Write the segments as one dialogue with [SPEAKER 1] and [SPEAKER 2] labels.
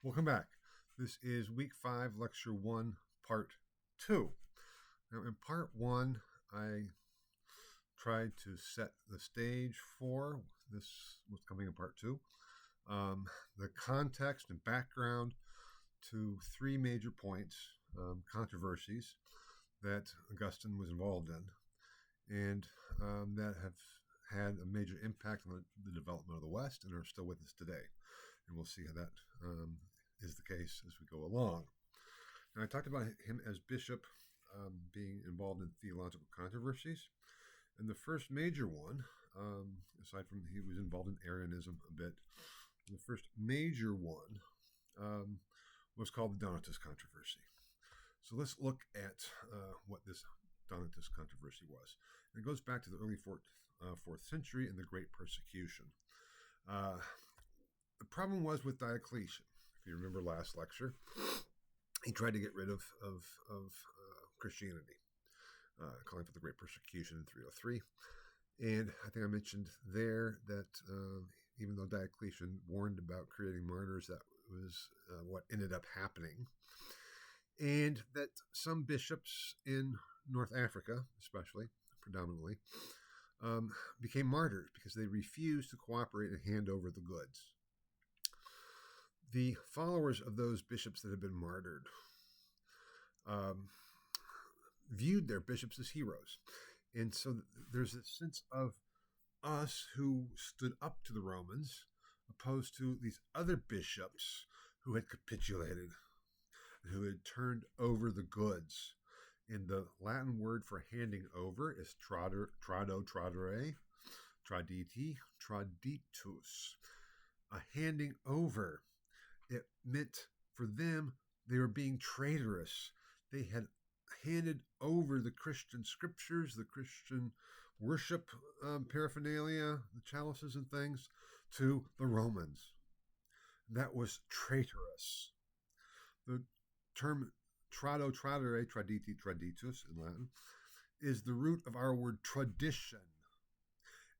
[SPEAKER 1] Welcome back. This is week 5, lecture 1, part 2. Now, in part 1, I tried to set the stage for this, what's coming in part 2, the context and background to 3 major points, controversies that Augustine was involved in, and that have had a major impact on the development of the West and are still with us today. And we'll see how that is the case as we go along. Now, I talked about him as bishop being involved in theological controversies. And the first major one, aside from he was involved in Arianism a bit, the first major one was called the Donatist controversy. So let's look at what this Donatist controversy was. And it goes back to the early 4th century and the Great Persecution. The problem was with Diocletian. If you remember last lecture, he tried to get rid of Christianity, calling for the Great Persecution in 303. And I think I mentioned there that even though Diocletian warned about creating martyrs, that was what ended up happening. And that some bishops in North Africa, especially, predominantly, became martyrs because they refused to cooperate and hand over the goods. The followers of those bishops that had been martyred viewed their bishops as heroes. And so there's a sense of us who stood up to the Romans opposed to these other bishops who had capitulated, who had turned over the goods. And the Latin word for handing over is trado, tradere, traditi, traditus, a handing over. It meant for them they were being traitorous. They had handed over the Christian scriptures, the Christian worship paraphernalia, the chalices and things, to the Romans. That was traitorous. The term trado, tradere, traditi, traditus in Latin is the root of our word tradition,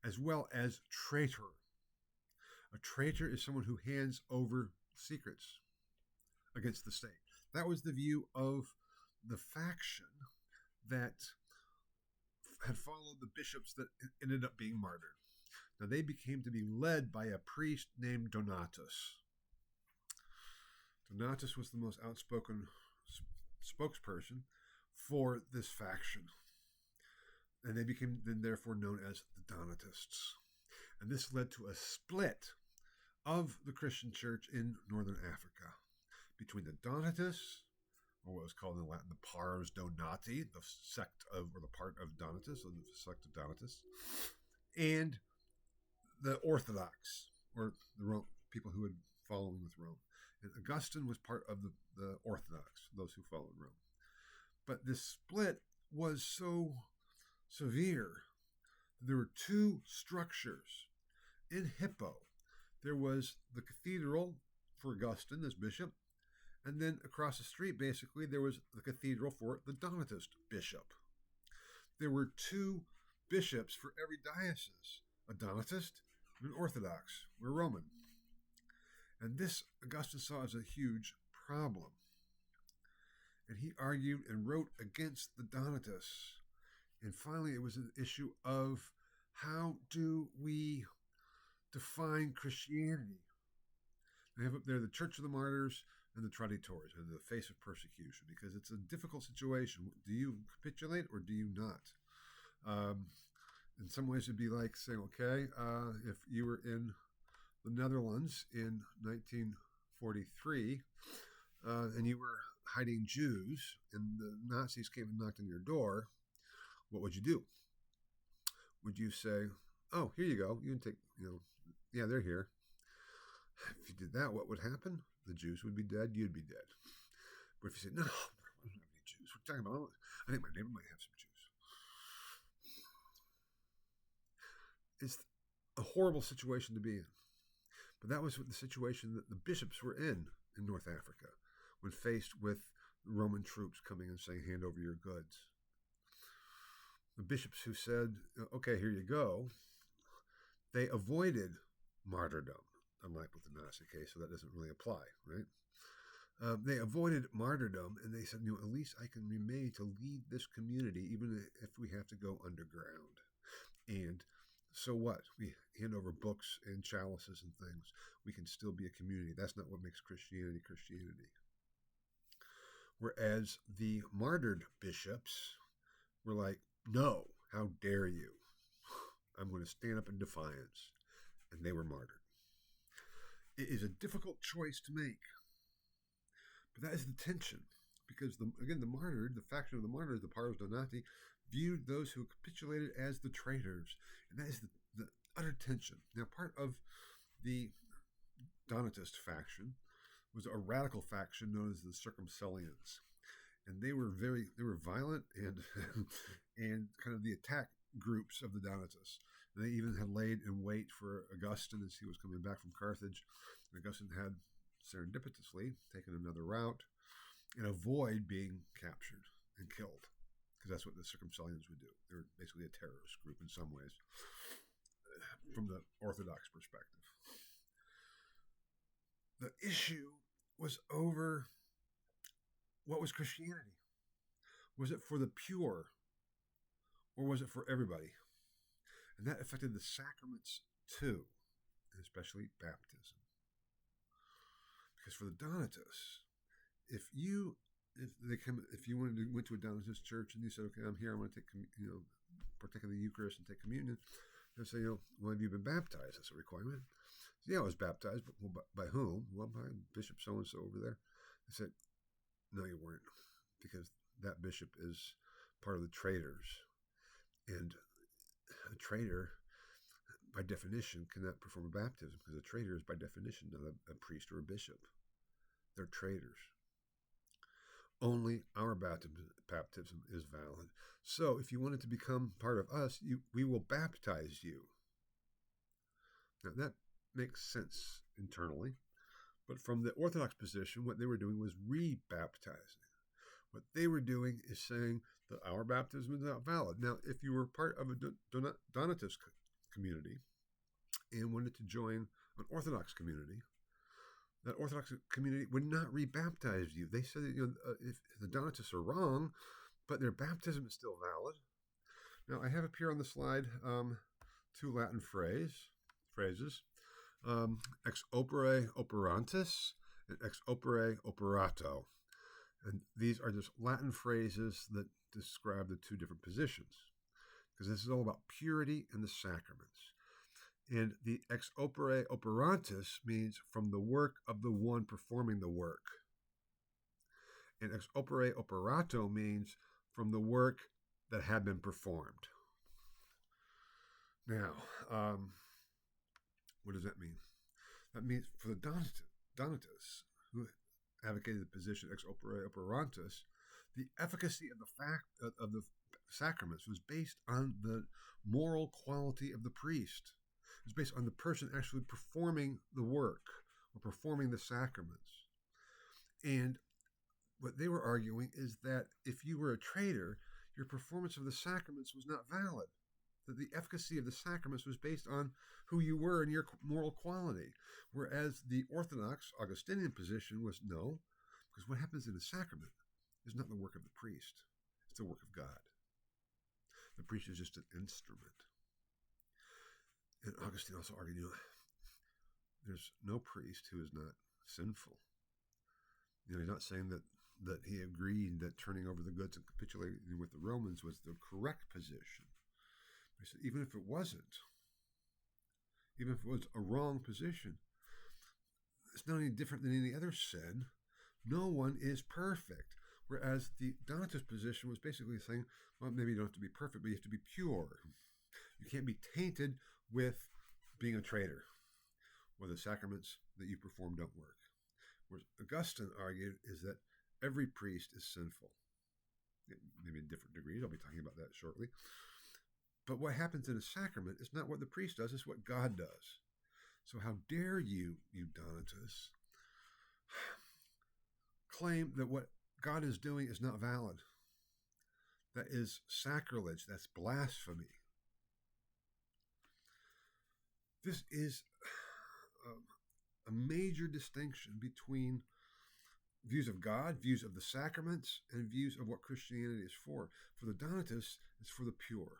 [SPEAKER 1] as well as traitor. A traitor is someone who hands over secrets against the state. That was the view of the faction that had followed the bishops that ended up being martyred. Now, they became to be led by a priest named Donatus. Donatus was the most outspoken spokesperson for this faction. And they became then therefore known as the Donatists. And this led to a split of the Christian church in northern Africa between the Donatists, or what was called in Latin the Pars Donati, the sect of, or the part of Donatus, or the sect of Donatists, and the Orthodox, or the people who had following with Rome. And Augustine was part of the Orthodox, those who followed Rome. But this split was so severe that there were two structures. In Hippo, there was the cathedral for Augustine as bishop, and then across the street, basically, there was the cathedral for the Donatist bishop. There were two bishops for every diocese, a Donatist and an Orthodox, or Roman. And this Augustine saw as a huge problem. And he argued and wrote against the Donatists. And finally, it was an issue of how do we define Christianity? They have up there the Church of the Martyrs and the Traditores, and the face of persecution, because it's a difficult situation. Do you capitulate or do you not? In some ways, it'd be like saying, okay, if you were in the Netherlands in 1943 and you were hiding Jews and the Nazis came and knocked on your door, what would you do? Would you say, oh, here you go, you can take, yeah, they're here. If you did that, what would happen? The Jews would be dead, you'd be dead. But if you said, no, I don't have any Jews, we're talking about, I think my neighbor might have some Jews. It's a horrible situation to be in. But that was the situation that the bishops were in North Africa when faced with Roman troops coming and saying, hand over your goods. The bishops who said, okay, here you go, they avoided martyrdom. unlike with the Nazi case, so that doesn't really apply, right? They avoided martyrdom, and they said, at least I can remain to lead this community, even if we have to go underground. And so what? We hand over books and chalices and things. We can still be a community. That's not what makes Christianity Christianity. Whereas the martyred bishops were like, no, how dare you? I'm going to stand up in defiance. And they were martyred. It is a difficult choice to make. But that is the tension. Because, the faction of the martyrs, the Pars Donati, viewed those who capitulated as the traitors. And that is the utter tension. Now, part of the Donatist faction was a radical faction known as the Circumcellions. And they were violent and and kind of the attack groups of the Donatists. They even had laid in wait for Augustine as he was coming back from Carthage. And Augustine had serendipitously taken another route and avoid being captured and killed, because that's what the Circumcellions would do. They were basically a terrorist group in some ways, from the Orthodox perspective. The issue was over what was Christianity. Was it for the pure, or was it for everybody? And that affected the sacraments too, and especially baptism. Because for the Donatists, if you went to a Donatist church and you said, okay, I'm here, I want to take partake of the Eucharist and take communion, they'll say, well, have you been baptized? That's a requirement. So, yeah, I was baptized, but by whom? Well, by Bishop so and so over there. They said, no, you weren't, because that bishop is part of the traitors, and a traitor, by definition, cannot perform a baptism, because a traitor is by definition not a priest or a bishop. They're traitors. Only our baptism is valid. So if you wanted to become part of us, we will baptize you. Now that makes sense internally, but from the Orthodox position, what they were doing was re-baptizing. What they were doing is saying that our baptism is not valid. Now, if you were part of a Donatist community and wanted to join an Orthodox community, that Orthodox community would not re-baptize you. They said that, if the Donatists are wrong, but their baptism is still valid. Now, I have up here on the slide two Latin phrases, ex opere operantis and ex opere operato. And these are just Latin phrases that describe the two different positions, because this is all about purity and the sacraments. And the ex opere operantis means from the work of the one performing the work. And ex opere operato means from the work that had been performed. Now, what does that mean? That means for the Donatists, who advocated the position ex opere operantis, the efficacy of the sacraments was based on the moral quality of the priest. It was based on the person actually performing the work or performing the sacraments. And what they were arguing is that if you were a traitor, your performance of the sacraments was not valid. That the efficacy of the sacraments was based on who you were and your moral quality. Whereas the Orthodox Augustinian position was no, because what happens in the sacrament is not the work of the priest. It's the work of God. The priest is just an instrument. And Augustine also argued, there's no priest who is not sinful. He's not saying that he agreed that turning over the goods and capitulating with the Romans was the correct position. He said, even if it wasn't, even if it was a wrong position, it's not any different than any other sin. No one is perfect. Whereas the Donatist position was basically saying, well, maybe you don't have to be perfect, but you have to be pure. You can't be tainted with being a traitor, or the sacraments that you perform don't work. Whereas Augustine argued is that every priest is sinful. Maybe in different degrees. I'll be talking about that shortly. But what happens in a sacrament is not what the priest does, it's what God does. So how dare you Donatists, claim that what God is doing is not valid? That is sacrilege. That's blasphemy. This is a major distinction between views of God, views of the sacraments, and views of what Christianity is for. For the Donatists, it's for the pure,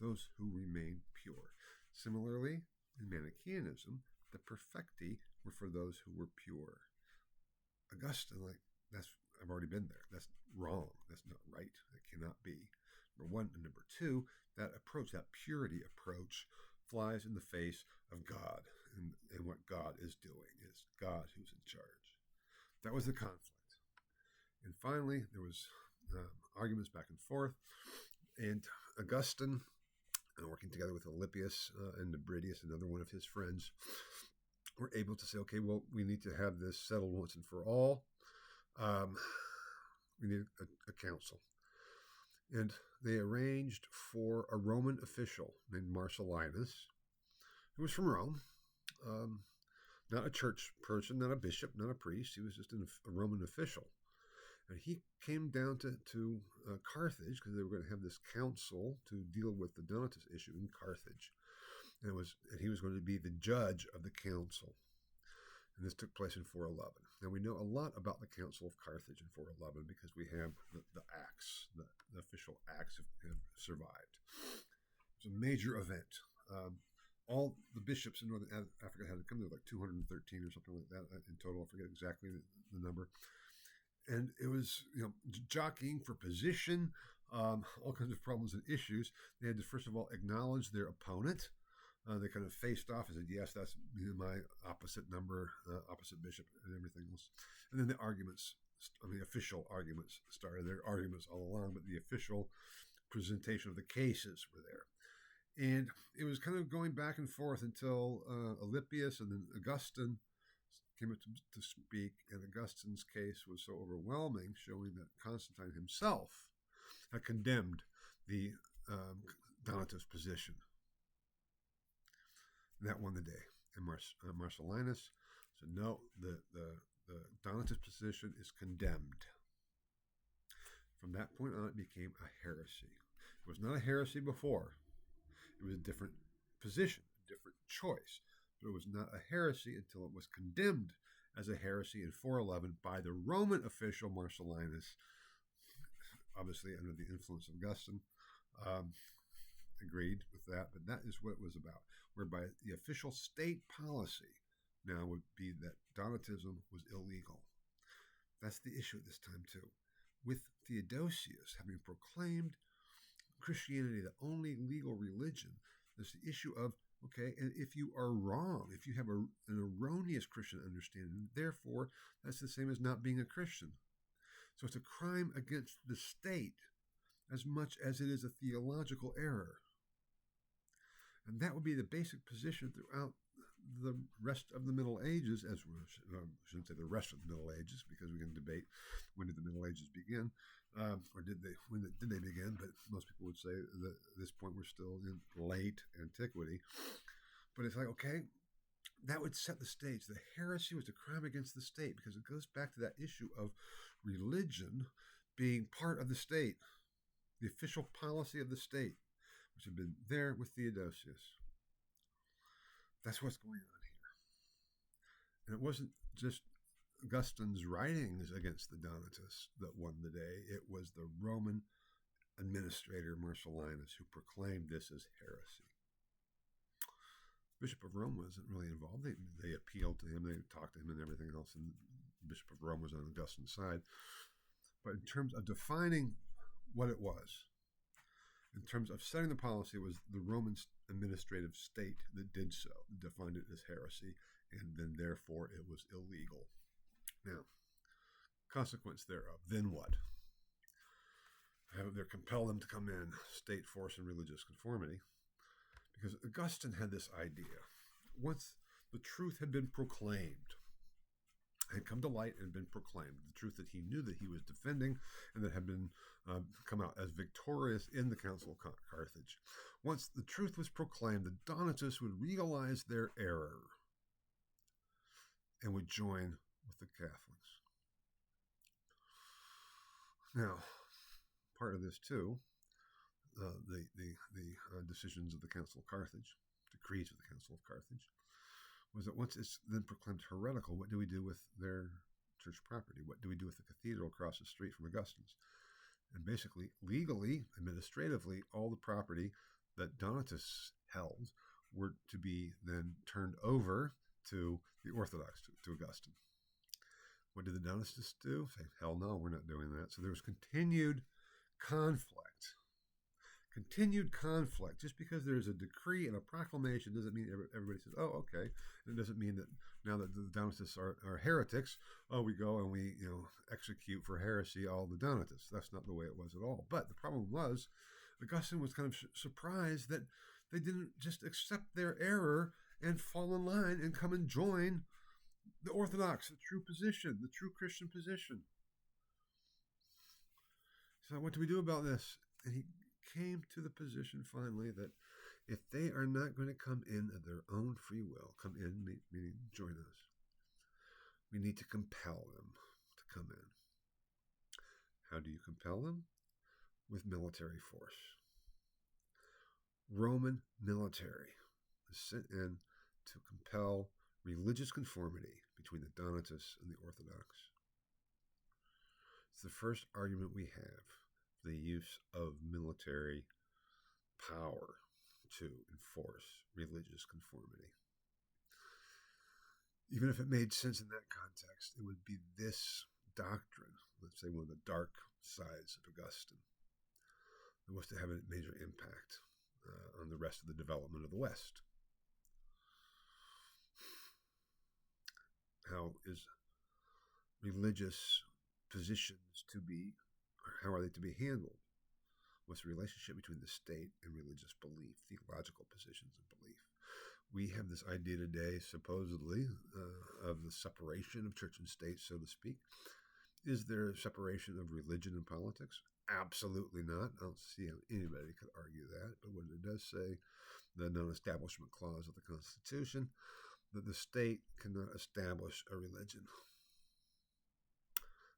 [SPEAKER 1] those who remain pure. Similarly, in Manichaeanism, the perfecti were for those who were pure. Augustine, I've already been there. That's wrong. That's not right. That cannot be. Number one. And number two, that approach, that purity approach, flies in the face of God and what God is doing. It's God who's in charge. That was the conflict. And finally, there was arguments back and forth. And Augustine, working together with Alypius and Nebridius, another one of his friends, were able to say, okay, well, we need to have this settled once and for all. We need a council. And they arranged for a Roman official named Marcellinus, who was from Rome, not a church person, not a bishop, not a priest. He was just a Roman official. And he came down to Carthage because they were going to have this council to deal with the Donatist issue in Carthage. And he was going to be the judge of the council. And this took place in 411. Now, we know a lot about the Council of Carthage in 411 because we have the acts, the official acts have survived. It was a major event. All the bishops in Northern Africa had to come. There were like 213 or something like that in total. I forget exactly the number. And it was, jockeying for position, all kinds of problems and issues. They had to, first of all, acknowledge their opponent. They kind of faced off and said, yes, that's my opposite number, opposite bishop, and everything else. And then the official arguments started. There were arguments all along, but the official presentation of the cases were there. And it was kind of going back and forth until Alypius and then Augustine came up to speak, and Augustine's case was so overwhelming, showing that Constantine himself had condemned the Donatist position. And that won the day. And Marcellinus said, no, the Donatist position is condemned. From that point on, it became a heresy. It was not a heresy before. It was a different position, a different choice. But it was not a heresy until it was condemned as a heresy in 411 by the Roman official Marcellinus, obviously under the influence of Augustine. Agreed with that, but that is what it was about, whereby the official state policy now would be that Donatism was illegal. That's the issue at this time too. With Theodosius having proclaimed Christianity the only legal religion, there's the issue of, okay, and if you are wrong, if you have an erroneous Christian understanding, therefore that's the same as not being a Christian. So it's a crime against the state as much as it is a theological error. And that would be the basic position throughout the rest of the Middle Ages, I shouldn't say the rest of the Middle Ages, because we can debate when did the Middle Ages begin, when did they begin, but most people would say that at this point we're still in late antiquity. But it's like, okay, that would set the stage. The heresy was a crime against the state because it goes back to that issue of religion being part of the state, the official policy of the state, which had been there with Theodosius. That's what's going on here. And it wasn't just Augustine's writings against the Donatists that won the day. It was the Roman administrator Marcellinus who proclaimed this as heresy. Bishop of Rome wasn't really involved. They appealed to him, they talked to him and everything else, and Bishop of Rome was on Augustine's side. But in terms of defining what it was, in terms of setting the policy, it was the Roman administrative state that did so, defined it as heresy, and then therefore it was illegal. Now, consequence thereof, then what? They compel them to come in, state force and religious conformity, because Augustine had this idea. Once the truth had been proclaimed, had come to light and been proclaimed, the truth that he knew that he was defending and that had been come out as victorious in the Council of Carthage. Once the truth was proclaimed, the Donatists would realize their error and would join with the Catholics. Now, part of this too, the decisions of the Council of Carthage, decrees of the Council of Carthage, was that once it's then proclaimed heretical, what do we do with their church property? What do we do with the cathedral across the street from Augustine's? And basically, legally, administratively, all the property that Donatists held were to be then turned over to the Orthodox, to Augustine. What did the Donatists do? Say, hell no, we're not doing that. So there was continued conflict. Continued conflict. Just because there's a decree and a proclamation doesn't mean everybody says, oh, okay. And it doesn't mean that now that the Donatists are heretics, we go and we execute for heresy all the Donatists. That's not the way it was at all. But the problem was, Augustine was kind of surprised that they didn't just accept their error and fall in line and come and join the Orthodox, the true position, the true Christian position. So what do we do about this? And he came to the position finally that if they are not going to come in of their own free will, come in, meaning join us, we need to compel them to come in. How do you compel them? With military force. Roman military was sent in to compel religious conformity between the Donatists and the Orthodox. It's the first argument we have for the use of military power to enforce religious conformity. Even if it made sense in that context, it would be this doctrine, let's say one of the dark sides of Augustine, that was to have a major impact on the rest of the development of the West. How is religious positions to be, or how are they to be handled? What's the relationship between the state and religious belief, theological positions and belief? We have this idea today, supposedly, of the separation of church and state, so to speak. Is there a separation of religion and politics? Absolutely not. I don't see how anybody could argue that. But what it does say, the non-establishment clause of the Constitution, that the state cannot establish a religion.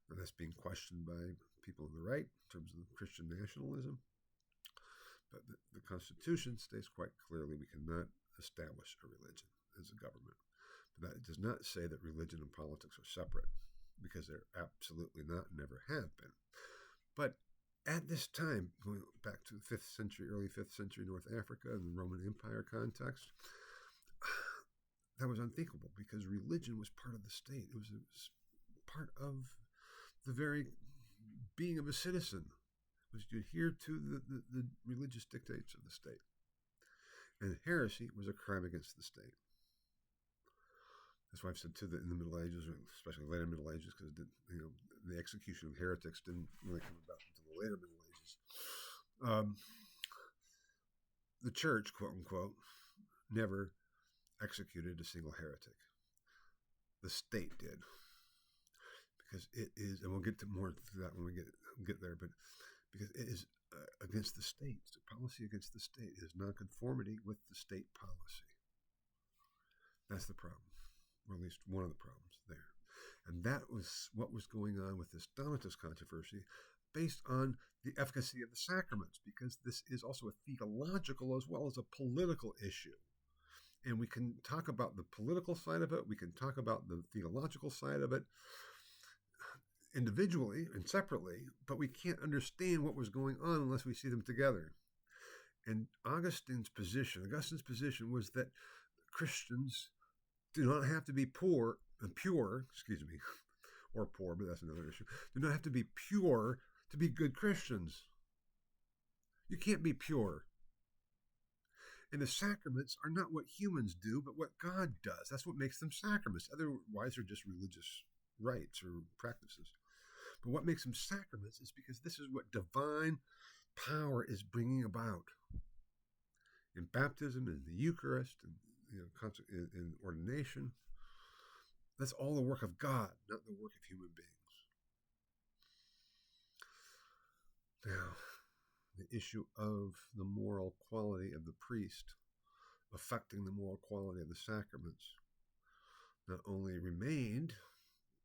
[SPEAKER 1] And that's being questioned by people on the right in terms of Christian nationalism. But the Constitution states quite clearly we cannot establish a religion as a government. But that does not say that religion and politics are separate, because they're absolutely not, never have been. But at this time, going back to the 5th century, early 5th century North Africa and the Roman Empire context, that was unthinkable because religion was part of the state. It was part of the very being of a citizen, was to adhere to the religious dictates of the state. And heresy was a crime against the state. That's why I've said too that in the Middle Ages, especially later Middle Ages, because the execution of heretics didn't really come about until the later Middle Ages. The church, quote unquote, never executed a single heretic. The state did, because it is, and we'll get to more to that when we get there, but because it is against the state. It's a policy against the state. It is nonconformity with the state policy. That's the problem, or at least one of the problems there. And that was what was going on with this Donatist controversy, based on the efficacy of the sacraments, because this is also a theological as well as a political issue. And we can talk about the political side of it, we can talk about the theological side of it individually and separately, but we can't understand what was going on unless we see them together. And Augustine's position was that Christians do not have to be pure, or poor, but that's another issue, do not have to be pure to be good Christians. You can't be pure. And the sacraments are not what humans do, but what God does. That's what makes them sacraments. Otherwise, they're just religious rites or practices. But what makes them sacraments is because this is what divine power is bringing about. In baptism, in the Eucharist, in ordination, that's all the work of God, not the work of human beings. Now, the issue of the moral quality of the priest affecting the moral quality of the sacraments not only remained,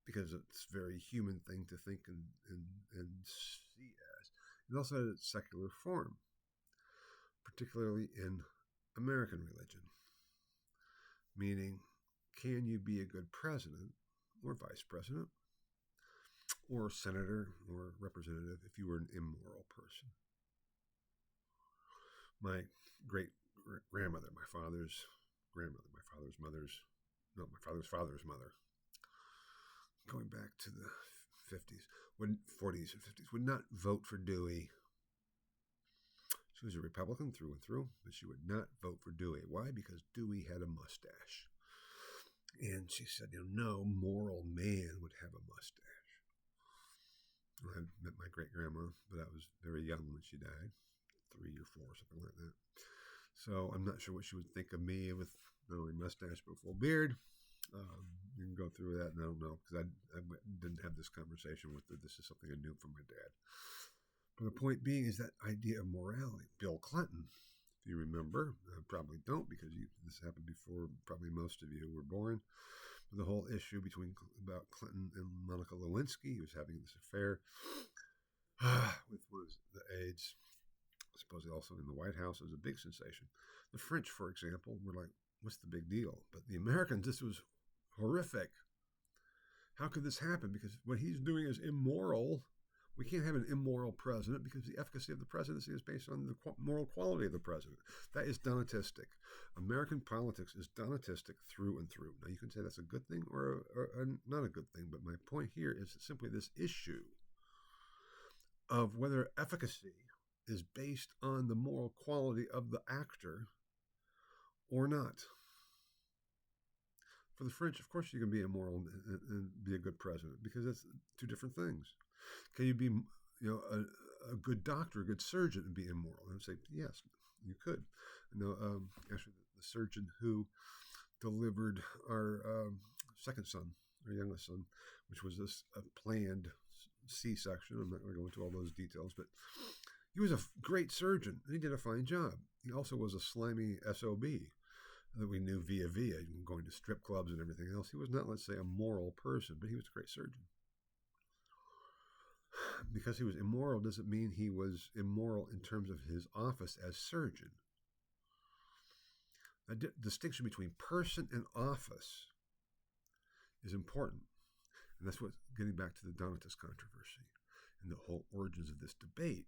[SPEAKER 1] because it's a very human thing to think and see as, it also had its secular form, particularly in American religion, meaning can you be a good president or vice president or senator or representative if you were an immoral person? My great grandmother, my father's grandmother, my father's father's mother, going back to the 40s and 50s, would not vote for Dewey. She was a Republican through and through, but she would not vote for Dewey. Why? Because Dewey had a mustache. And she said, no moral man would have a mustache. I met my great grandma, but I was very young when she died, 3 or 4, something like that. So I'm not sure what she would think of me with not only mustache but full beard. You can go through that, and I don't know, because I didn't have this conversation with her. This is something I knew from my dad. But the point being is that idea of morality. Bill Clinton, if you remember, probably don't, because this happened before probably most of you were born. But the whole issue about Clinton and Monica Lewinsky, he was having this affair with the AIDS, supposedly also in the White House. It was a big sensation. The French, for example, were like, what's the big deal? But the Americans, this was horrific. How could this happen? Because what he's doing is immoral. We can't have an immoral president because the efficacy of the presidency is based on the moral quality of the president. That is donatistic. American politics is donatistic through and through. Now, you can say that's a good thing or not a good thing, but my point here is simply this issue of whether efficacy is based on the moral quality of the actor or not. For the French, of course, you can be immoral and be a good president, because that's two different things. Can you be, a good doctor, a good surgeon, and be immoral? And I would say, yes, you could. Actually, the surgeon who delivered our second son, our youngest son, which was a planned C-section. I'm not going to go into all those details, but he was a great surgeon, and he did a fine job. He also was a slimy SOB that we knew via, going to strip clubs and everything else. He was not, let's say, a moral person, but he was a great surgeon. Because he was immoral doesn't mean he was immoral in terms of his office as surgeon. A distinction between person and office is important. And that's what's getting back to the Donatist controversy and the whole origins of this debate.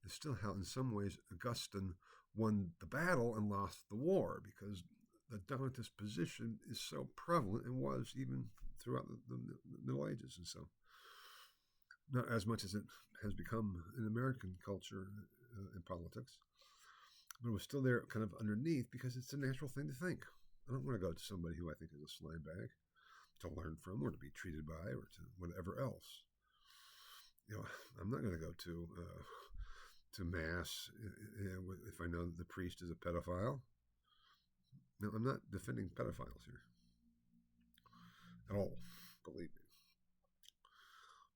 [SPEAKER 1] Is still how, in some ways, Augustine won the battle and lost the war, because the Donatist position is so prevalent and was even throughout the Middle Ages. And so, not as much as it has become in American culture and politics, but it was still there kind of underneath, because it's a natural thing to think. I don't want to go to somebody who I think is a slime bag to learn from or to be treated by or to whatever else. I'm not going to go to Mass if I know that the priest is a pedophile. No, I'm not defending pedophiles here at all, believe me.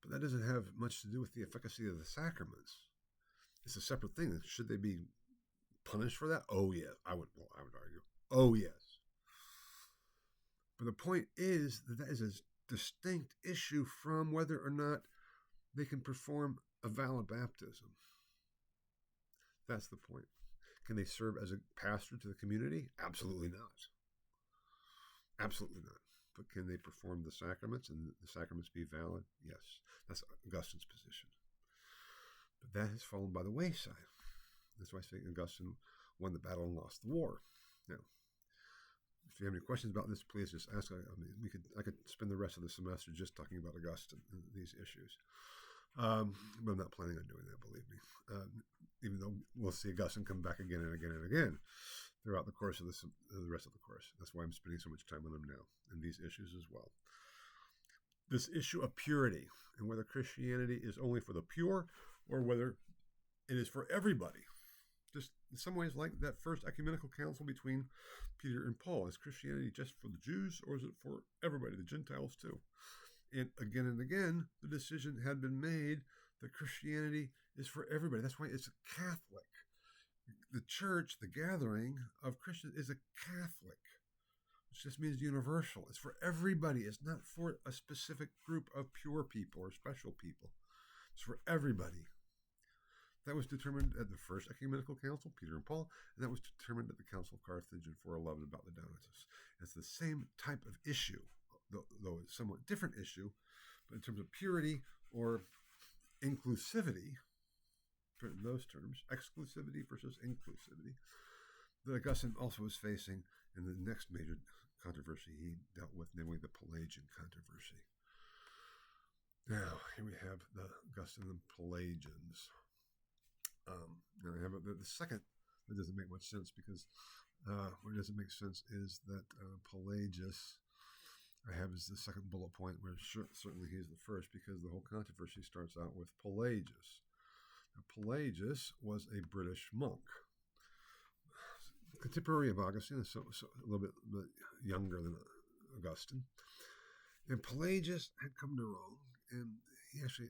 [SPEAKER 1] But that doesn't have much to do with the efficacy of the sacraments. It's a separate thing. Should they be punished for that? Oh, yeah. I would argue. Oh, yes. But the point is that is a distinct issue from whether or not they can perform a valid baptism. That's the point. Can they serve as a pastor to the community? Absolutely not. Absolutely not. But can they perform the sacraments and the sacraments be valid? Yes. That's Augustine's position. But that has fallen by the wayside. That's why I say Augustine won the battle and lost the war. Now, if you have any questions about this, please just ask. I could spend the rest of the semester just talking about Augustine and these issues. But I'm not planning on doing that, believe me. Even though we'll see Augustine come back again and again and again throughout the course of the rest of the course. That's why I'm spending so much time on them now, and these issues as well. This issue of purity, and whether Christianity is only for the pure or whether it is for everybody. Just in some ways like that first ecumenical council between Peter and Paul. Is Christianity just for the Jews, or is it for everybody, the Gentiles too? And again, the decision had been made that Christianity is for everybody. That's why it's a Catholic. The church, the gathering of Christians, is a Catholic, which just means universal. It's for everybody. It's not for a specific group of pure people or special people. It's for everybody. That was determined at the First Ecumenical Council, Peter and Paul, and that was determined at the Council of Carthage in 411 about the Donatists. It's the same type of issue, though it's a somewhat different issue, but in terms of purity or inclusivity, in those terms, exclusivity versus inclusivity, that Augustine also was facing in the next major controversy he dealt with, namely the Pelagian controversy. Now, here we have the Augustine and Pelagians. Now I have the second that doesn't make much sense, because what doesn't make sense is that Pelagius I have as the second bullet point, where certainly he's the first, because the whole controversy starts out with Pelagius. Now, Pelagius was a British monk, contemporary of Augustine, so a little bit younger than Augustine. And Pelagius had come to Rome, and he actually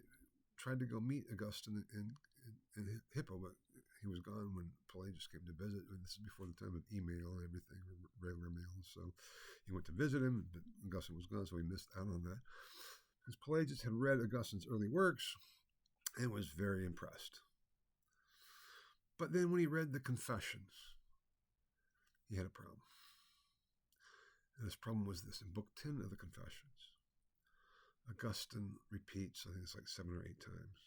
[SPEAKER 1] tried to go meet Augustine in Hippo, but he was gone when Pelagius came to visit. And this is before the time of email and everything, regular mail. So he went to visit him, but Augustine was gone, so he missed out on that. Because Pelagius had read Augustine's early works and was very impressed. But then when he read the Confessions, he had a problem. And this problem was this: in Book 10 of the Confessions, Augustine repeats, I think it's like 7 or 8 times,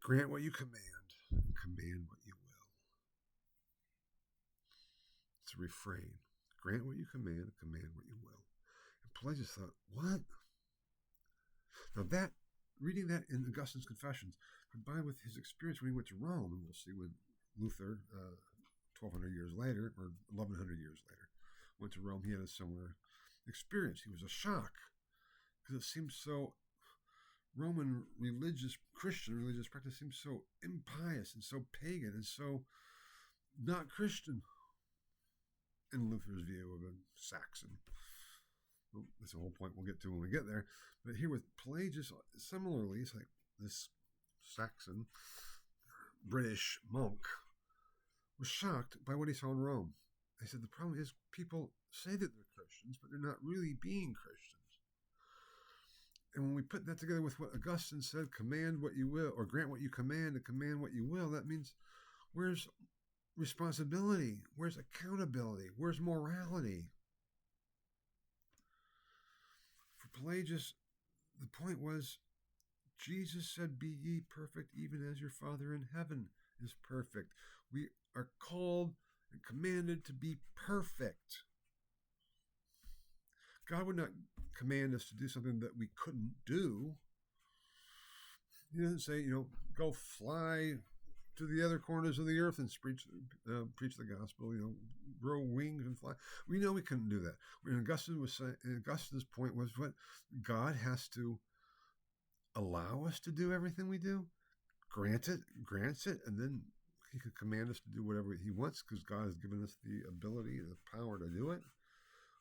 [SPEAKER 1] grant what you command, and command what you will. It's a refrain. Grant what you command, and command what you will. And Pelagius thought, what? Now that, reading that in Augustine's Confessions, combined with his experience when he went to Rome, and we'll see when Luther, 1,200 years later, or 1,100 years later, went to Rome, he had a similar experience. He was a shock, because it seemed so, Roman Christian religious practice seems so impious and so pagan and so not Christian in Luther's view of a Saxon. Well, that's the whole point we'll get to when we get there. But here with Pelagius, similarly, it's like this Saxon British monk was shocked by what he saw in Rome. He said the problem is people say that they're Christians, but they're not really being Christians. And when we put that together with what Augustine said, command what you will, or grant what you command and command what you will, that means where's responsibility? Where's accountability? Where's morality? For Pelagius, the point was, Jesus said, be ye perfect even as your Father in heaven is perfect. We are called and commanded to be perfect. God would not command us to do something that we couldn't do. He doesn't say, go fly to the other corners of the earth and preach the gospel, grow wings and fly. We know we couldn't do that. When Augustine's point was what God has to allow us to do everything we do, grants it, and then he could command us to do whatever he wants, because God has given us the ability and the power to do it.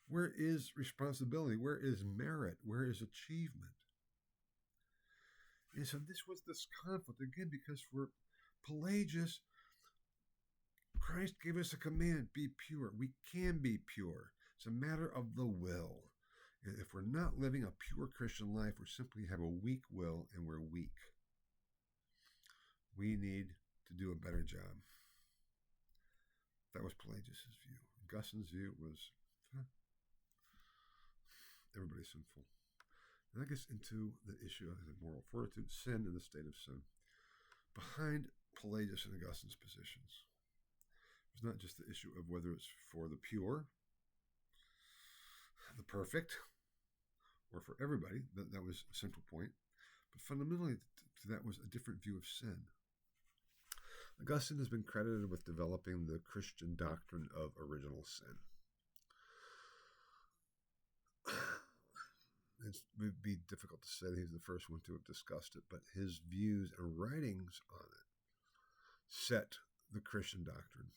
[SPEAKER 1] Where is responsibility? Where is merit? Where is achievement? And so this was this conflict, again, because for Pelagius, Christ gave us a command, be pure. We can be pure. It's a matter of the will. And if we're not living a pure Christian life, we simply have a weak will and we're weak. We need to do a better job. That was Pelagius' view. Augustine's view was everybody's sinful. And that gets into the issue of moral fortitude, sin, and the state of sin. Behind Pelagius and Augustine's positions was not just the issue of whether it's for the pure, the perfect, or for everybody. That was a central point. But fundamentally to that was a different view of sin. Augustine has been credited with developing the Christian doctrine of original sin. It would be difficult to say that he's the first one to have discussed it, but his views and writings on it set the Christian doctrine.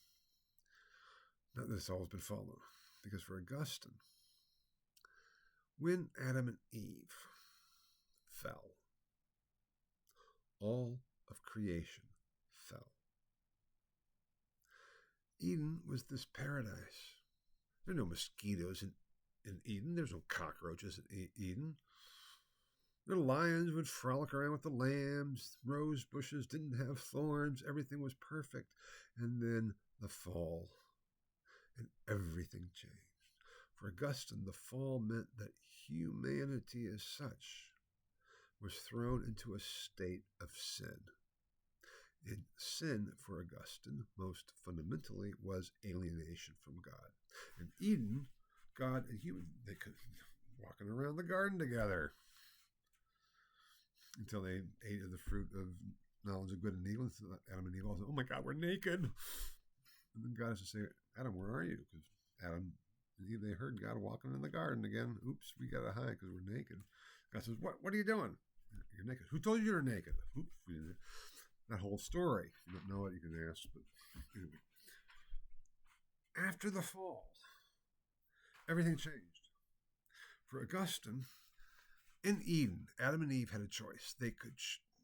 [SPEAKER 1] Not that it's always been followed, because for Augustine, when Adam and Eve fell, all of creation fell. Eden was this paradise. There are no mosquitoes in Eden. There's no cockroaches in Eden. The lions would frolic around with the lambs. Rose bushes didn't have thorns. Everything was perfect. And then the fall, and everything changed. For Augustine, the fall meant that humanity as such was thrown into a state of sin. And sin, for Augustine, most fundamentally, was alienation from God. In Eden, God and human, they could walking around the garden together until they ate of the fruit of knowledge of good and evil. So Adam and Eve all said, "Oh my God, we're naked." And then God has to say, "Adam, where are you?" Because Adam and Eve, they heard God walking in the garden again. Oops, we got to hide because we're naked. God says, "What are you doing? You're naked. Who told you you're naked?" Oops, that whole story. If you don't know it, you can ask. But anyway, after the fall, everything changed. For Augustine, in Eden, Adam and Eve had a choice. They could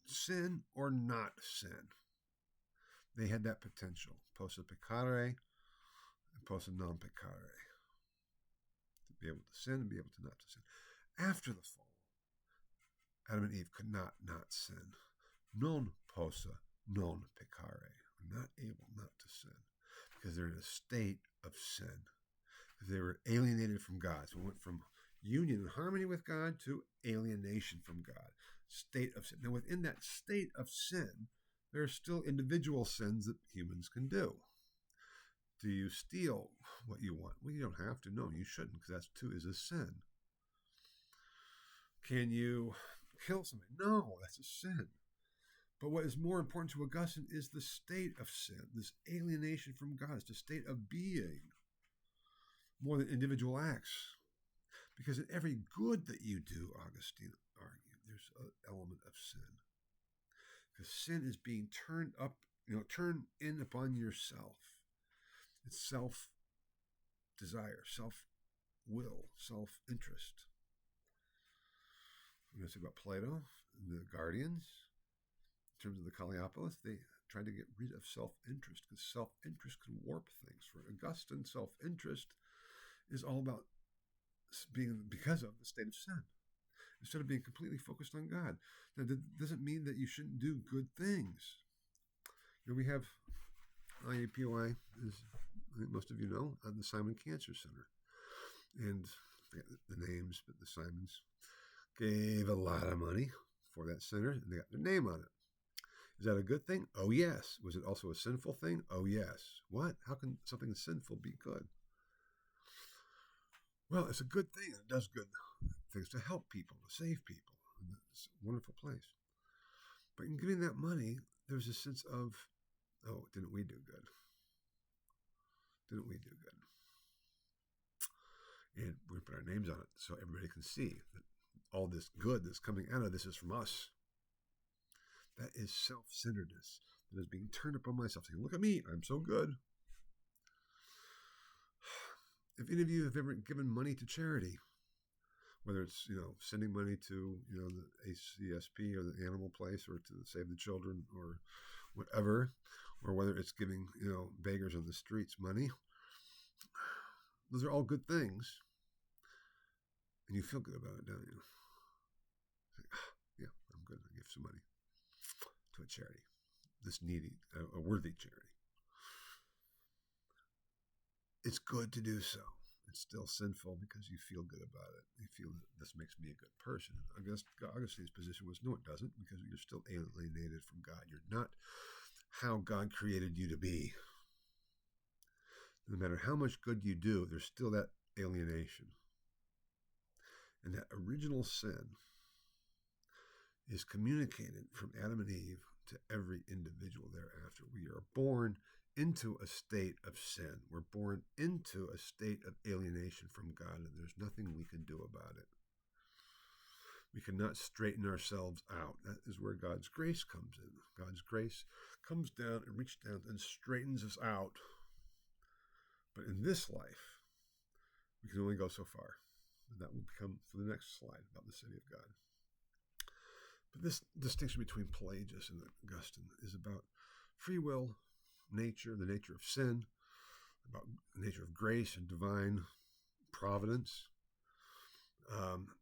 [SPEAKER 1] sin or not sin. They had that potential, post peccare and post non peccare, to be able to sin and be able to not to sin. After the fall, Adam and Eve could not sin. Non possa, non peccare, are not able not to sin, because they're in a state of sin. They were alienated from God. So we went from union and harmony with God to alienation from God. State of sin. Now, within that state of sin, there are still individual sins that humans can do. Do you steal what you want? Well, you don't have to. No, you shouldn't, because that too is a sin. Can you kill somebody? No, that's a sin. But what is more important to Augustine is the state of sin, this alienation from God. It's the state of being more than individual acts. Because in every good that you do, Augustine argued, there's an element of sin. Because sin is being turned in upon yourself. It's self-desire, self-will, self-interest. When I say about Plato and the Guardians, in terms of the Calliopollis, they tried to get rid of self-interest because self-interest can warp things. For Augustine, self-interest is all about being because of the state of sin, instead of being completely focused on God. Now, that doesn't mean that you shouldn't do good things. We have IUPUI, as I think most of you know, the Simon Cancer Center. And I forget the names, but the Simons gave a lot of money for that center, and they got their name on it. Is that a good thing? Oh, yes. Was it also a sinful thing? Oh, yes. What? How can something sinful be good? Well, it's a good thing. It does good things to help people, to save people. And it's a wonderful place. But in giving that money, there's a sense of, oh, didn't we do good? Didn't we do good? And we put our names on it so everybody can see that all this good that's coming out of this is from us. That is self-centeredness that is being turned upon myself. Saying, look at me, I'm so good. If any of you have ever given money to charity, whether it's sending money to the ACSP or the Animal Place or to Save the Children or whatever, or whether it's giving beggars on the streets money, those are all good things, and you feel good about it, don't you? Like, yeah, I'm good. I give some money to a charity, this needy, a worthy charity. It's good to do so. It's still sinful because you feel good about it. You feel that this makes me a good person. Augustine's position was, no, it doesn't, because you're still alienated from God. You're not how God created you to be. No matter how much good you do, there's still that alienation. And that original sin is communicated from Adam and Eve to every individual thereafter. We are born into a state of sin. We're born into a state of alienation from God, and there's nothing we can do about it. We cannot straighten ourselves out. That is where God's grace comes in. God's grace comes down and reaches down and straightens us out. But in this life, we can only go so far. And that will become for the next slide about the city of God. But this distinction between Pelagius and Augustine is about free will, nature, the nature of sin, about the nature of grace and divine providence,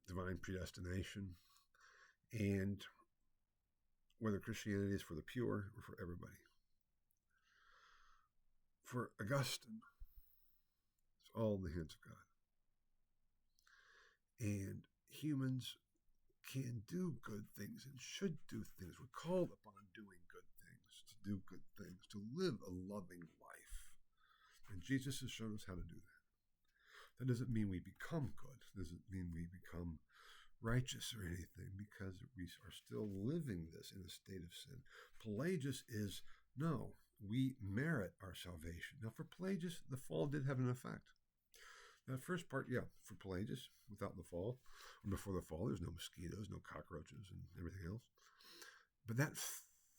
[SPEAKER 1] divine predestination, And whether Christianity is for the pure or for everybody. For Augustine, it's all in the hands of God. And humans can do good things and should do things. We're called upon doing good things, to do good things, to live a loving life. And Jesus has shown us how to do that. That doesn't mean we become good. It doesn't mean we become righteous or anything, because we are still living this in a state of sin. Pelagius is, no, we merit our salvation. Now, for Pelagius, the fall did have an effect. That first part, yeah, for Pelagius, without the fall, or before the fall, there's no mosquitoes, no cockroaches, and everything else. But that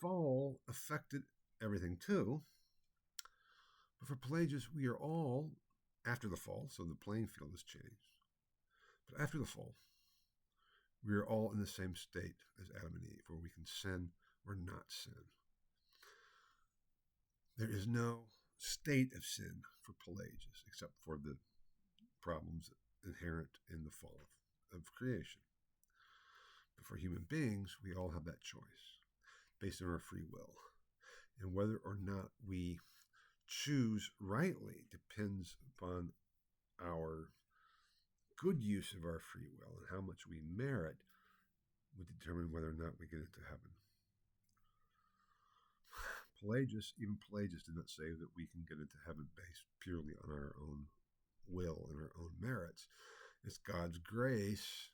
[SPEAKER 1] fall affected everything too. But for Pelagius, we are all, after the fall, so the playing field has changed. But after the fall, we are all in the same state as Adam and Eve, where we can sin or not sin. There is no state of sin for Pelagius, except for the problems inherent in the fall of creation. But for human beings, we all have that choice based on our free will. And whether or not we choose rightly depends upon our good use of our free will, and how much we merit would determine whether or not we get into heaven. Even Pelagius did not say that we can get into heaven based purely on our own will and our own merits. It's God's grace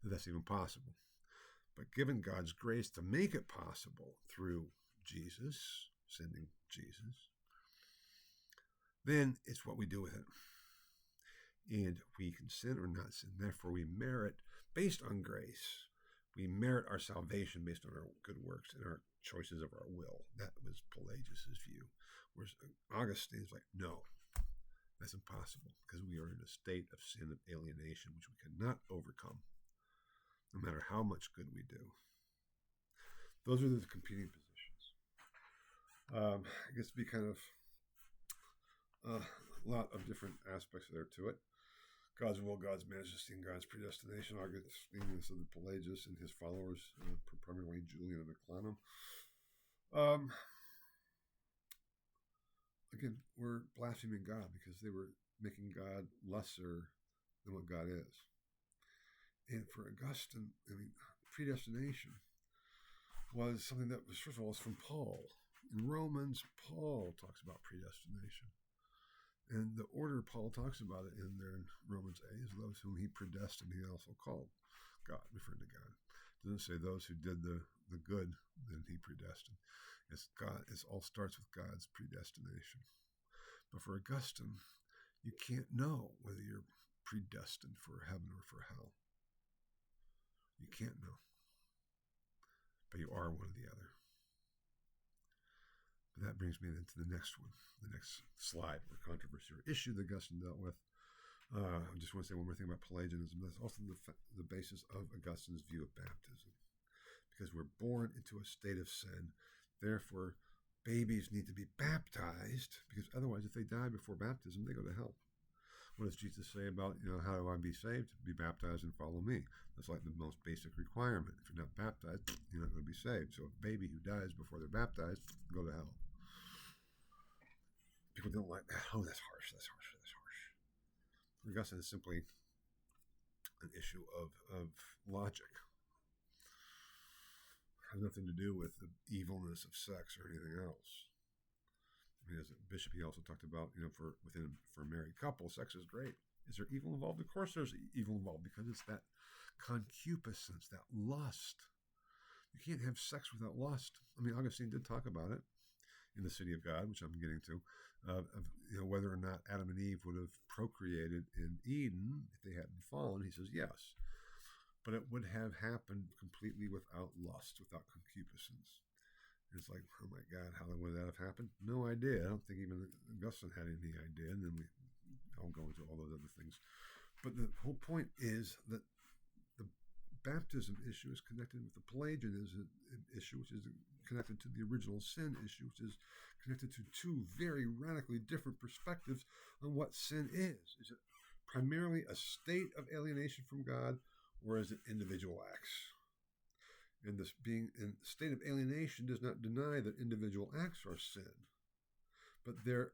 [SPEAKER 1] that that's even possible. But given God's grace to make it possible through Jesus, sending Jesus, then it's what we do with it. And we can sin or not sin. Therefore, we merit, based on grace, we merit our salvation based on our good works and our choices of our will. That was Pelagius' view. Whereas Augustine's like, no, that's impossible, because we are in a state of sin, of alienation, which we cannot overcome, no matter how much good we do. Those are the competing positions. I guess it'd be kind of a lot of different aspects there to it. God's will, God's majesty, and God's predestination. Augustine, so the Pelagius and his followers, primarily Julian and Aclanum. Again, we're blaspheming God because they were making God lesser than what God is. And for Augustine, predestination was something that was, first of all, was from Paul. In Romans, Paul talks about predestination. And the order Paul talks about it in there in Romans 8 is those whom he predestined, he also called. God, referring to God. It doesn't say those who did the good, then he predestined. It's God. It all starts with God's predestination. But for Augustine, you can't know whether you're predestined for heaven or for hell. You can't know. But you are one or the other. But that brings me into the next one, the next slide, or controversy or issue that Augustine dealt with. I just want to say one more thing about Pelagianism. That's also the basis of Augustine's view of baptism. Because we're born into a state of sin. Therefore, babies need to be baptized, because otherwise, if they die before baptism, they go to hell. What does Jesus say about, how do I be saved? Be baptized and follow me. That's like the most basic requirement. If you're not baptized, you're not going to be saved. So a baby who dies before they're baptized, go to hell. People don't like that. Oh, that's harsh. That's harsh. That's harsh. For Augustine, it's simply an issue of logic. It has nothing to do with the evilness of sex or anything else. As a bishop, he also talked about, for a married couple, sex is great. Is there evil involved? Of course there's evil involved, because it's that concupiscence, that lust. You can't have sex without lust. Augustine did talk about it in The City of God, which I'm getting to, whether or not Adam and Eve would have procreated in Eden if they hadn't fallen. He says yes, but it would have happened completely without lust, without concupiscence. It's like, oh my God, how would that have happened? No idea. I don't think even Augustine had any idea. And then I'll go into all those other things. But the whole point is that the baptism issue is connected with the Pelagianism issue, which is connected to the original sin issue, which is connected to two very radically different perspectives on what sin is. Is it primarily a state of alienation from God, or is it individual acts? And this being in a state of alienation does not deny that individual acts are sin, but they're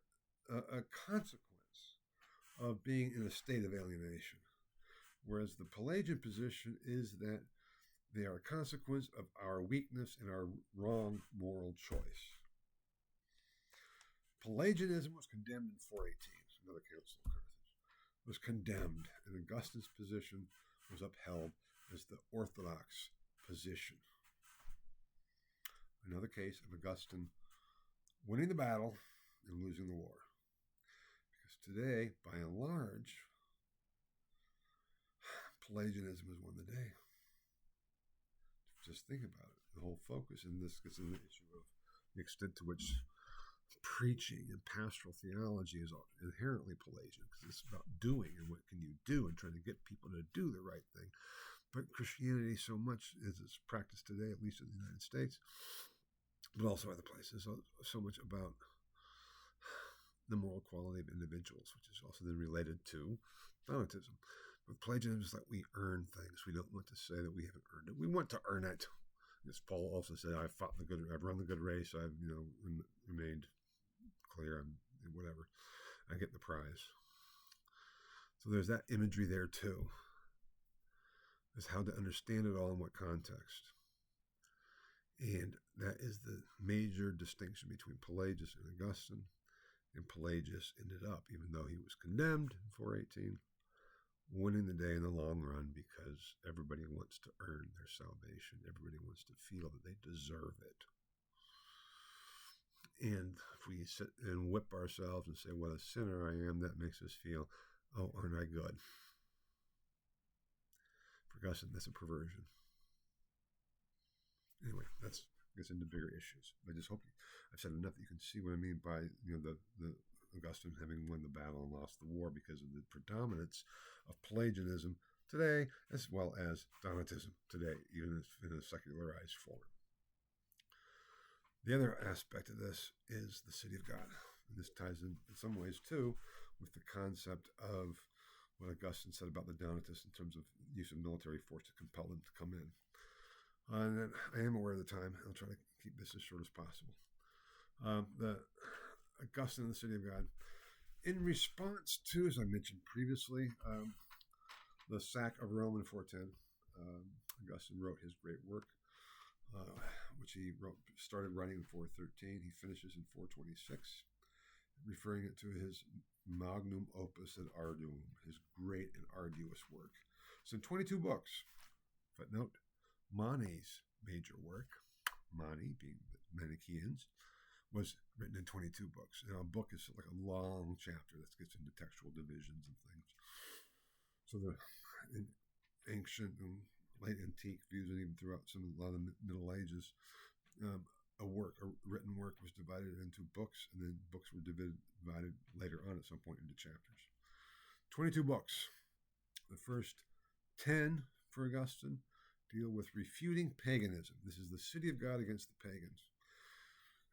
[SPEAKER 1] a consequence of being in a state of alienation. Whereas the Pelagian position is that they are a consequence of our weakness and our wrong moral choice. Pelagianism was condemned in 418, another council of Carthage, was condemned, and Augustine's position was upheld as the orthodox position. Another case of Augustine winning the battle and losing the war. Because today, by and large, Pelagianism has won the day. Just think about it. The whole focus in this gets in the issue of the extent to which preaching and pastoral theology is inherently Pelagian, because it's about doing and what can you do and trying to get people to do the right thing. But Christianity, so much as it's practiced today, at least in the United States, but also other places, so much about the moral quality of individuals, which is also then related to Donatism. With Pelagianism, it's like we earn things. We don't want to say that we haven't earned it. We want to earn it. As Paul also said, I've run the good race. I've remained clear. I'm whatever. I get the prize. So there's that imagery there too. Is how to understand it all in what context. And that is the major distinction between Pelagius and Augustine. And Pelagius ended up, even though he was condemned in 418, winning the day in the long run, because everybody wants to earn their salvation. Everybody wants to feel that they deserve it. And if we sit and whip ourselves and say, what a sinner I am, that makes us feel, oh, aren't I good? For Augustine, that's a perversion. Anyway, that gets into bigger issues. I just hope I've said enough that you can see what I mean by the Augustine having won the battle and lost the war because of the predominance of Pelagianism today, as well as Donatism today, even in a secularized form. The other aspect of this is the city of God. And this ties in some ways, too, with the concept of what Augustine said about the Donatists in terms of use of military force to compel them to come in. And I am aware of the time. I'll try to keep this as short as possible. The Augustine and the city of God. In response to, as I mentioned previously, the sack of Rome in 410, Augustine wrote his great work, which he started writing in 413. He finishes in 426, referring it to his magnum opus ad arduum, his great and arduous work. It's in 22 books. Footnote, Mani's major work, Mani being the Manichaeans, was written in 22 books. Now, a book is like a long chapter that gets into textual divisions and things. So the ancient and late antique views, and even throughout a lot of the Middle Ages, a written work was divided into books, and then books were divided later on at some point into chapters. 22 books. The first 10 for Augustine deal with refuting paganism. This is the city of God against the pagans,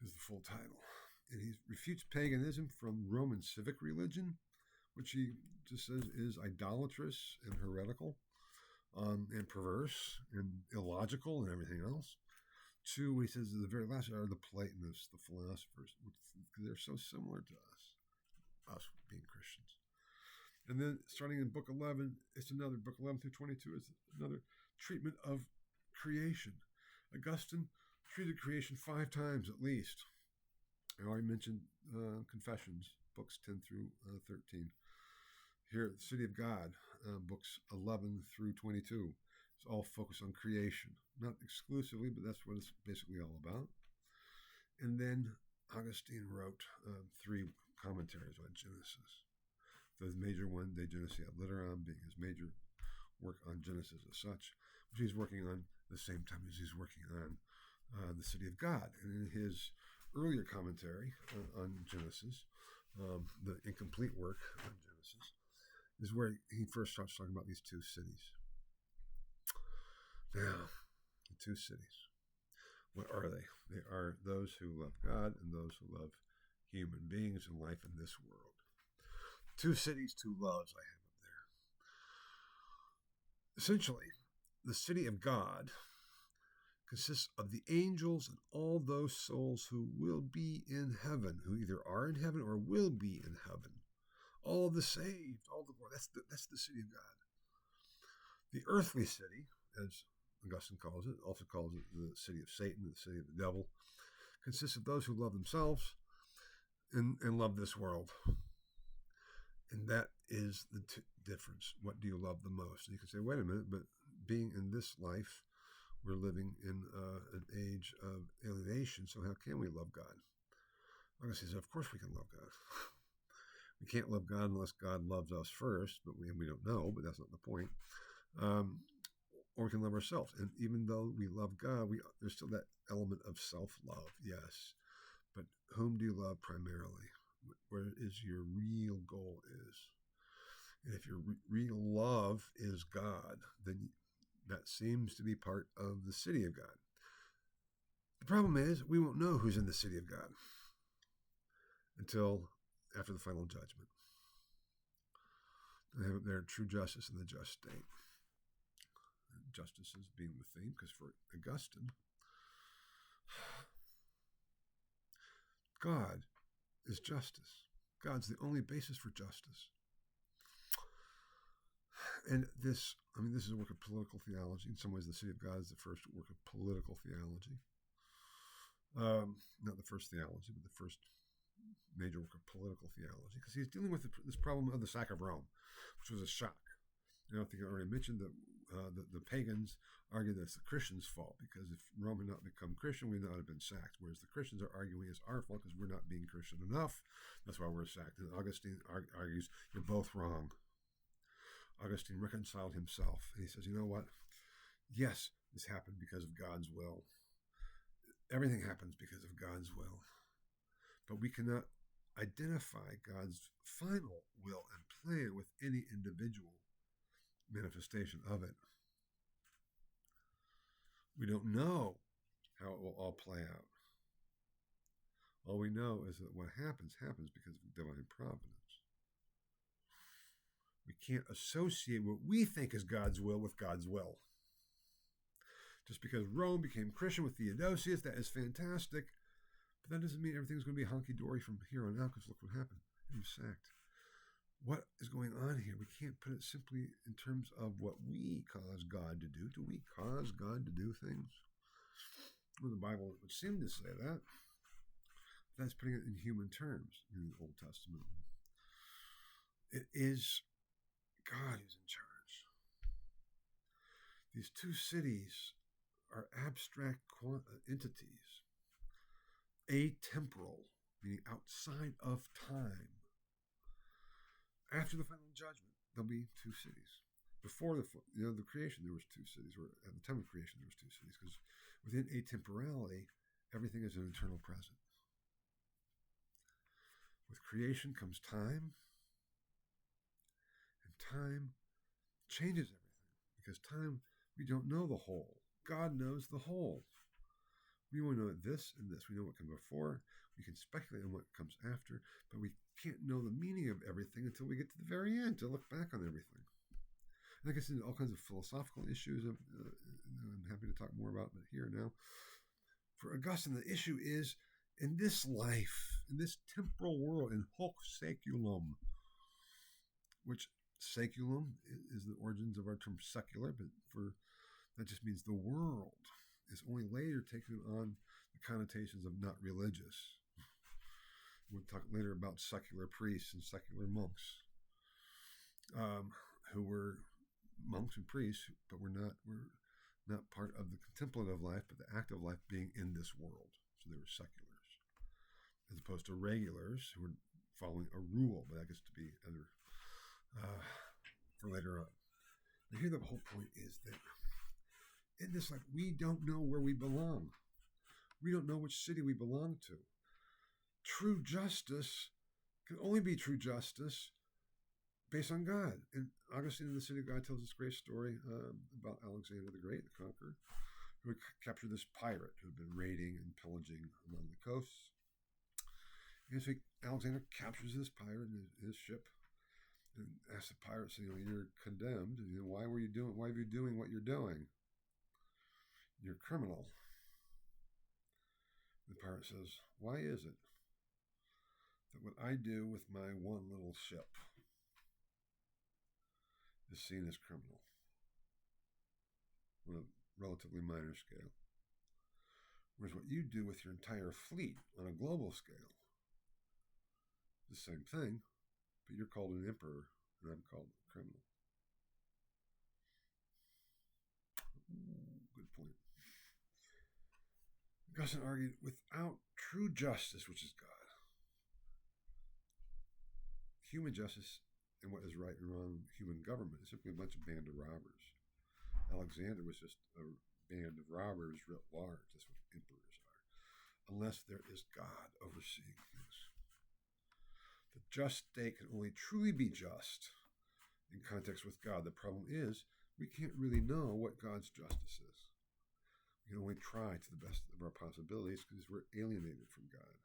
[SPEAKER 1] is the full title. And he refutes paganism from Roman civic religion, which he just says is idolatrous and heretical, and perverse and illogical and everything else, to, he says, the very last are the Platonists, the philosophers, because they're so similar to us being Christians. And then starting in book 11, it's another, book 11 through 22 is another treatment of creation. Augustine treated creation 5 times at least. I already mentioned Confessions, books 10 through 13. Here at the City of God, books 11 through 22. It's all focused on creation. Not exclusively, but that's what it's basically all about. And then Augustine wrote 3 commentaries on Genesis. The major one, De Genesis ad Litteram, being his major work on Genesis as such, which he's working on the same time as he's working on the City of God. And in his earlier commentary on Genesis, the incomplete work on Genesis, is where he first starts talking about these 2 cities. Now, the 2 cities, what are they? They are those who love God and those who love human beings and life in this world. 2 cities, 2 loves I have up there. Essentially, the city of God consists of the angels and all those souls who will be in heaven, who either are in heaven or will be in heaven. All the saved, all the glory. That's the city of God. The earthly city, as Augustine calls it, also calls it the city of Satan, the city of the devil, consists of those who love themselves and love this world. And that is the difference. What do you love the most? And you can say, wait a minute, but being in this life, we're living in an age of alienation, so how can we love God? Augustine says, of course we can love God. We can't love God unless God loves us first, but we don't know, but that's not the point. Or we can love ourselves. And even though we love God, there's still that element of self-love, yes. But whom do you love primarily? Where is your real goal is? And if your real love is God, then that seems to be part of the city of God. The problem is we won't know who's in the city of God until after the final judgment. They have their true justice and the just state. Justice is being the theme, because for Augustine, God is justice. God's the only basis for justice. And this is a work of political theology. In some ways, the city of God is the first work of political theology. Not the first theology, but the first major work of political theology, because he's dealing with this problem of the sack of Rome, which was a shock. I don't think I already mentioned that the pagans argue that it's the Christians' fault, because if Rome had not become Christian, we would not have been sacked, whereas the Christians are arguing it's our fault because we're not being Christian enough. That's why we're sacked. And Augustine argues, you're both wrong. Augustine reconciled himself, and he says, you know what? Yes, this happened because of God's will. Everything happens because of God's will. But we cannot identify God's final will and plan with any individual manifestation of it. We don't know how it will all play out. All we know is that what happens because of divine providence. We can't associate what we think is God's will with God's will. Just because Rome became Christian with Theodosius, that is fantastic. But that doesn't mean everything's going to be hunky-dory from here on out, because look what happened. He was sacked. What is going on here? We can't put it simply in terms of what we cause God to do. Do we cause God to do things? Well, the Bible would seem to say that. That's putting it in human terms in the Old Testament. It is God who's in charge. These two cities are abstract entities, atemporal, meaning outside of time. After the final judgment, there'll be two cities. Before the creation, there was two cities. Or at the time of creation, there was two cities, because within atemporality, everything is an eternal present. With creation comes time, and time changes everything, because time, we don't know the whole. God knows the whole. We only know this and this. We know what comes before. We can speculate on what comes after, but we can't know the meaning of everything until we get to the very end to look back on everything. And I guess into all kinds of philosophical issues I'm happy to talk more about, but here now. For Augustine, the issue is in this life, in this temporal world, in hoc saeculum, which saeculum is the origins of our term secular, but that just means the world. Is only later taken on the connotations of not religious. We'll talk later about secular priests and secular monks, who were monks and priests, but were not part of the contemplative life, but the active life being in this world. So they were seculars, as opposed to regulars who were following a rule, but that gets to be other for later on. But here the whole point is that in this life, we don't know where we belong. We don't know which city we belong to. True justice can only be true justice based on God. And Augustine in the City of God tells this great story about Alexander the Great, the conqueror, who had captured this pirate who had been raiding and pillaging along the coasts. And so Alexander captures this pirate in his ship and asks the pirate, saying, you're condemned. Why are you doing what you're doing? You're criminal. The pirate says, why is it that what I do with my one little ship is seen as criminal on a relatively minor scale, whereas what you do with your entire fleet on a global scale is the same thing, but you're called an emperor and I'm called a criminal. Ooh, good point. Augustine argued, without true justice, which is God, human justice and what is right and wrong, human government, is simply a bunch of band of robbers. Alexander was just a band of robbers writ large. That's what emperors are. Unless there is God overseeing things. The just state can only truly be just in context with God. The problem is we can't really know what God's justice is. We can only try to the best of our possibilities because we're alienated from God.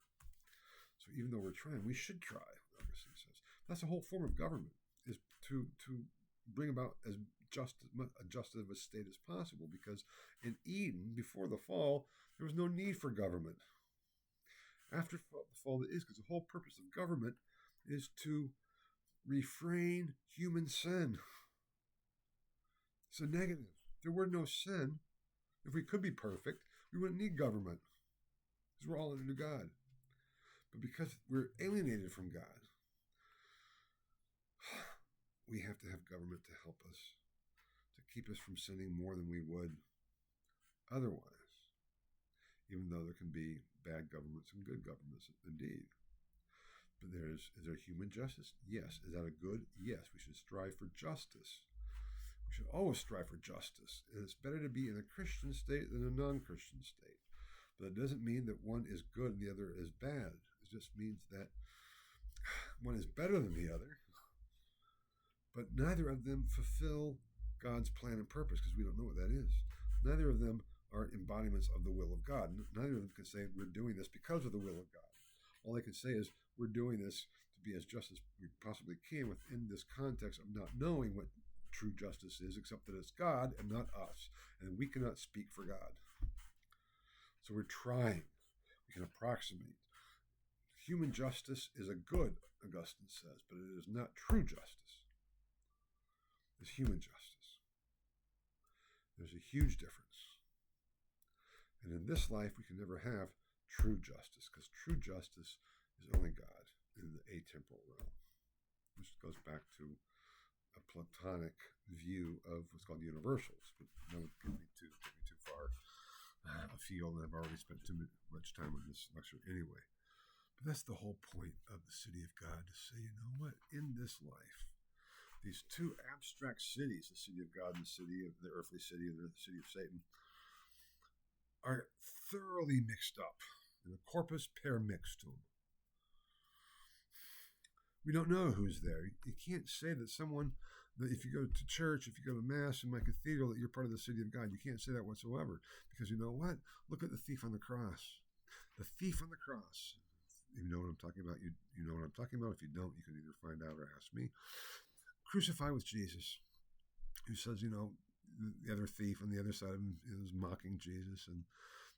[SPEAKER 1] So even though we're trying, we should try, Augustine says. That's the whole form of government, is to bring about as just of a state as possible, because in Eden, before the fall, there was no need for government. After the fall, there is, because the whole purpose of government is to refrain human sin. It's a negative. If there were no sin, if we could be perfect, we wouldn't need government, because we're all under God. But because we're alienated from God, we have to have government to help us, to keep us from sinning more than we would otherwise, even though there can be bad governments and good governments indeed. But is there human justice? Yes. Is that a good? Yes. We should strive for justice. We should always strive for justice. And it's better to be in a Christian state than a non-Christian state. But it doesn't mean that one is good and the other is bad. It just means that one is better than the other, but neither of them fulfill God's plan and purpose, because we don't know what that is. Neither of them are embodiments of the will of God. Neither of them can say we're doing this because of the will of God. All they can say is we're doing this to be as just as we possibly can within this context of not knowing what true justice is, except that it's God and not us. And we cannot speak for God. So we're trying. We can approximate. Human justice is a good, Augustine says, but it is not true justice. It's human justice. There's a huge difference. And in this life, we can never have true justice, because true justice is only God in the atemporal realm, which goes back to a Platonic view of what's called universals. But that would get me too far afield, and I've already spent too much time on this lecture anyway. But that's the whole point of the city of God, to say, you know what, in this life, these two abstract cities, the city of God and the earthly city and the city of Satan, are thoroughly mixed up in a corpus per mixtum. We don't know who's there. You can't say that someone, that if you go to church, if you go to Mass in my cathedral, that you're part of the city of God. You can't say that whatsoever, because you know what? Look at the thief on the cross. The thief on the cross. You know what I'm talking about? You know what I'm talking about? If you don't, you can either find out or ask me. Crucified with Jesus, who says, you know, the other thief on the other side of him is mocking Jesus, and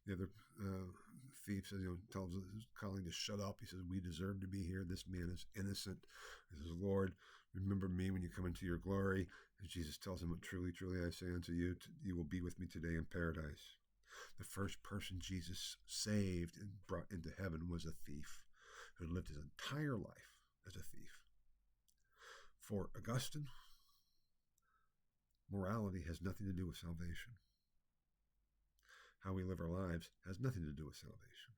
[SPEAKER 1] the other thief says, you know, tells his colleague to shut up. He says, we deserve to be here. This man is innocent. He says, Lord, remember me when you come into your glory. And Jesus tells him, truly, truly, I say unto you, you will be with me today in paradise. The first person Jesus saved and brought into heaven was a thief who lived his entire life as a thief. For Augustine, morality has nothing to do with salvation. How we live our lives has nothing to do with salvation.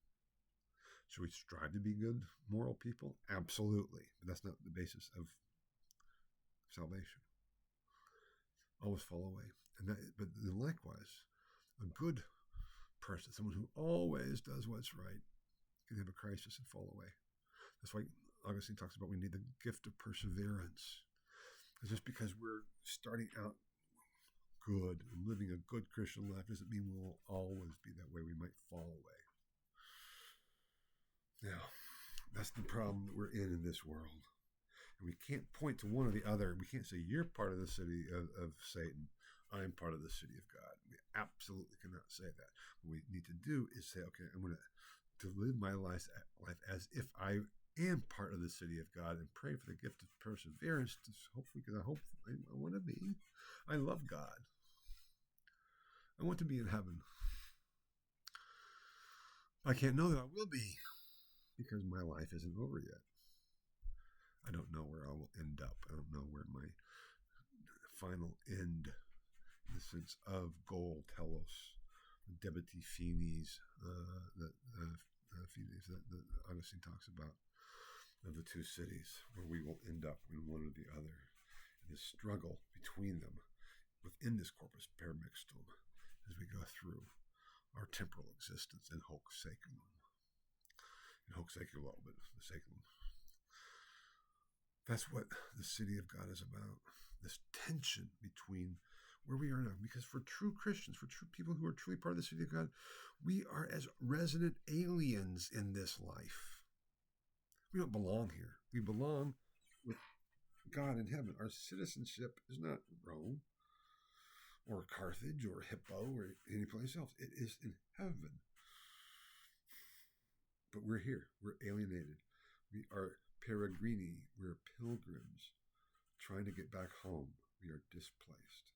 [SPEAKER 1] Should we strive to be good, moral people? Absolutely. But that's not the basis of salvation. Always fall away. But then likewise, a good person, someone who always does what's right, can have a crisis and fall away. That's why Augustine talks about we need the gift of perseverance. It's just because we're starting out good and living a good Christian life doesn't mean we'll always be that way. We might fall away. Now, that's the problem that we're in this world. And we can't point to one or the other. We can't say, you're part of the city of Satan. I am part of the city of God. We absolutely cannot say that. What we need to do is say, okay, I'm going to live my life as if I am part of the city of God and pray for the gift of perseverance to hopefully, because I want to be. I love God. I want to be in heaven. I can't know that I will be because my life isn't over yet. I don't know where I will end up. I don't know where my final end, in the sense of goal, telos, debiti finis, finis that Augustine talks about, of the two cities, where we will end up in one or the other. And the struggle between them within this corpus per mixtum as we go through our temporal existence in hoc saeculum. In hoc saeculo, but the saeculum. That's what the city of God is about. This tension between where we are now. Because for true Christians, for true people who are truly part of the city of God, we are as resident aliens in this life. We don't belong here. We belong with God in heaven. Our citizenship is not Rome or Carthage or Hippo or any place else. It is in heaven. But we're here. We're alienated. We are peregrini. We're pilgrims trying to get back home. We are displaced.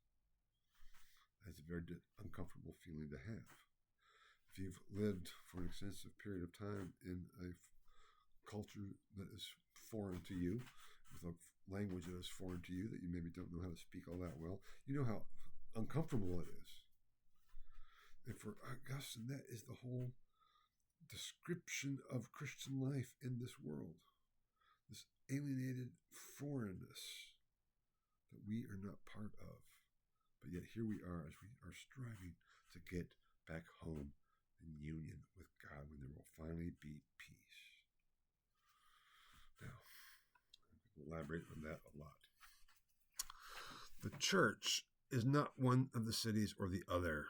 [SPEAKER 1] That's a very uncomfortable feeling to have. If you've lived for an extensive period of time in a culture that is foreign to you, with a language that is foreign to you, that you maybe don't know how to speak all that well, you know how uncomfortable it is. And for Augustine, that is the whole description of Christian life in this world. This alienated foreignness that we are not part of. But yet here we are as we are striving to get back home in union with God when there will finally be peace. Now, I'll elaborate on that a lot. The church is not one of the cities or the other.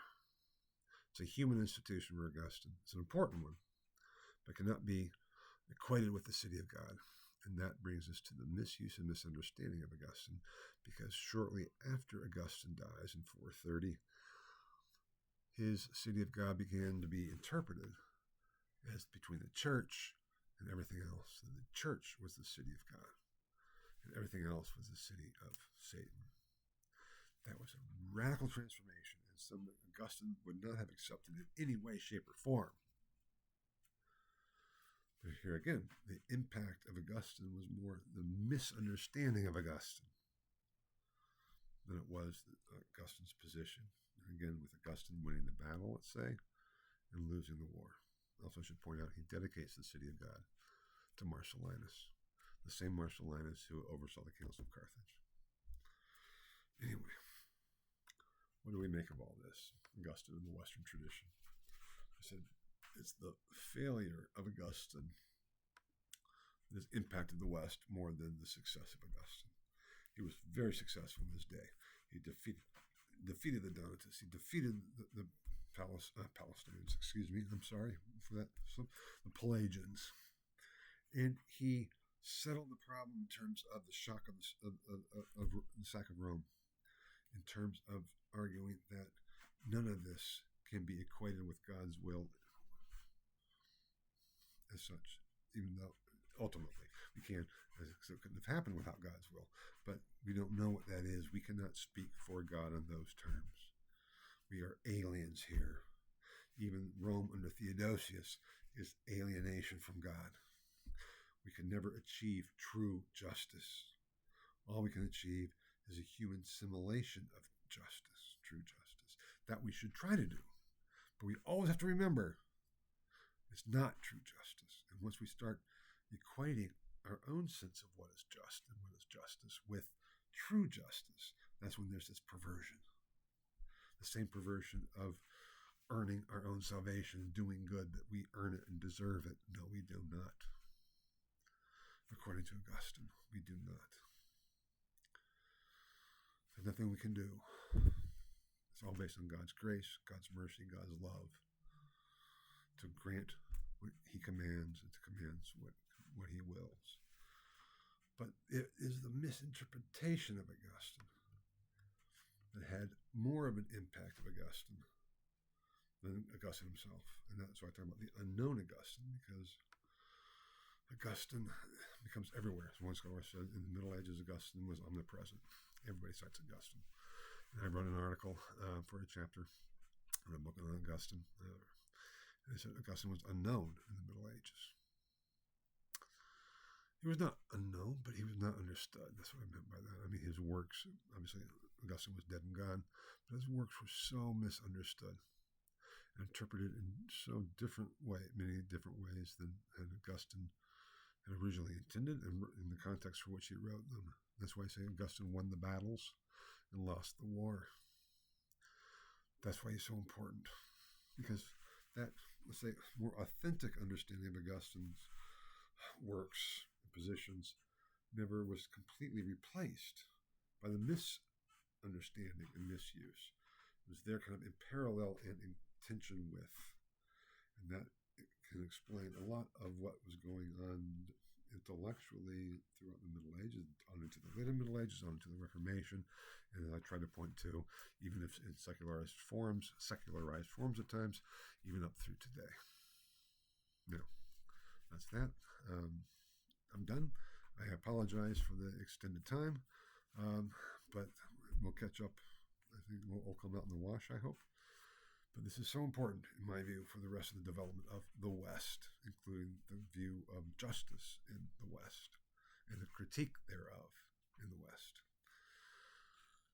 [SPEAKER 1] It's a human institution for Augustine. It's an important one, but cannot be equated with the city of God. And that brings us to the misuse and misunderstanding of Augustine, because shortly after Augustine dies in 430, his city of God began to be interpreted as between the church and everything else. And the church was the city of God, and everything else was the city of Satan. That was a radical transformation, and something that Augustine would not have accepted in any way, shape, or form. But here again, the impact of Augustine was more the misunderstanding of Augustine than it was Augustine's position. And again, with Augustine winning the battle, let's say, and losing the war. Also, I should point out, he dedicates the city of God to Marcellinus, the same Marcellinus who oversaw the Council of Carthage. Anyway, what do we make of all this? Augustine in the Western tradition. I said, it's the failure of Augustine that has impacted the West more than the success of Augustine. He was very successful in his day. He defeated the Donatists. He defeated the Palestinians. Excuse me. I'm sorry for that. The Pelagians, and he settled the problem in terms of the shock of the sack of Rome, in terms of arguing that none of this can be equated with God's will as such, even though ultimately we can, because it couldn't have happened without God's will. But we don't know what that is. We cannot speak for God on those terms. We are aliens here. Even Rome under Theodosius is alienation from God. We can never achieve true justice. All we can achieve is a human simulation of justice, true justice, that we should try to do. But we always have to remember, it's not true justice. And once we start equating our own sense of what is just and what is justice with true justice, that's when there's this perversion. The same perversion of earning our own salvation, doing good, that we earn it and deserve it. No, we do not. According to Augustine, we do not. There's nothing we can do. It's all based on God's grace, God's mercy, God's love, to grant what he commands and to commands what he wills. But it is the misinterpretation of Augustine that had more of an impact of Augustine than Augustine himself. And that's why I talk about the unknown Augustine, because Augustine becomes everywhere. As one scholar said, in the Middle Ages, Augustine was omnipresent. Everybody cites Augustine. And I wrote an article for a chapter in a book on Augustine. And I said Augustine was unknown in the Middle Ages. He was not unknown, but he was not understood. That's what I meant by that. I mean, his works, obviously, Augustine was dead and gone, but his works were so misunderstood and interpreted in many different ways than Augustine had originally intended and in the context for which he wrote them. That's why I say Augustine won the battles and lost the war. That's why he's so important, because that, let's say, more authentic understanding of Augustine's works and positions never was completely replaced by the misunderstanding and misuse. It was there kind of in parallel and in tension with. And that can explain a lot of what was going on intellectually throughout the Middle Ages, on into the later Middle Ages, on into the Reformation. And I try to point to, even if in secularized forms at times, even up through today. Now, that's that. I'm done. I apologize for the extended time, but we'll catch up. I think we'll all come out in the wash, I hope. But this is so important, in my view, for the rest of the development of the West, including the view of justice in the West and the critique thereof in the West.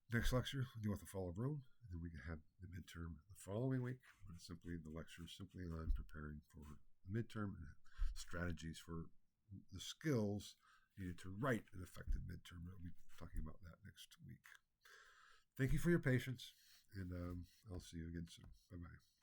[SPEAKER 1] Next lecture, we'll deal with the fall of Rome, and then we can have the midterm the following week. But the lecture is simply on preparing for the midterm and strategies for the skills needed to write an effective midterm. We'll be talking about that next week. Thank you for your patience, and I'll see you again soon. Bye-bye.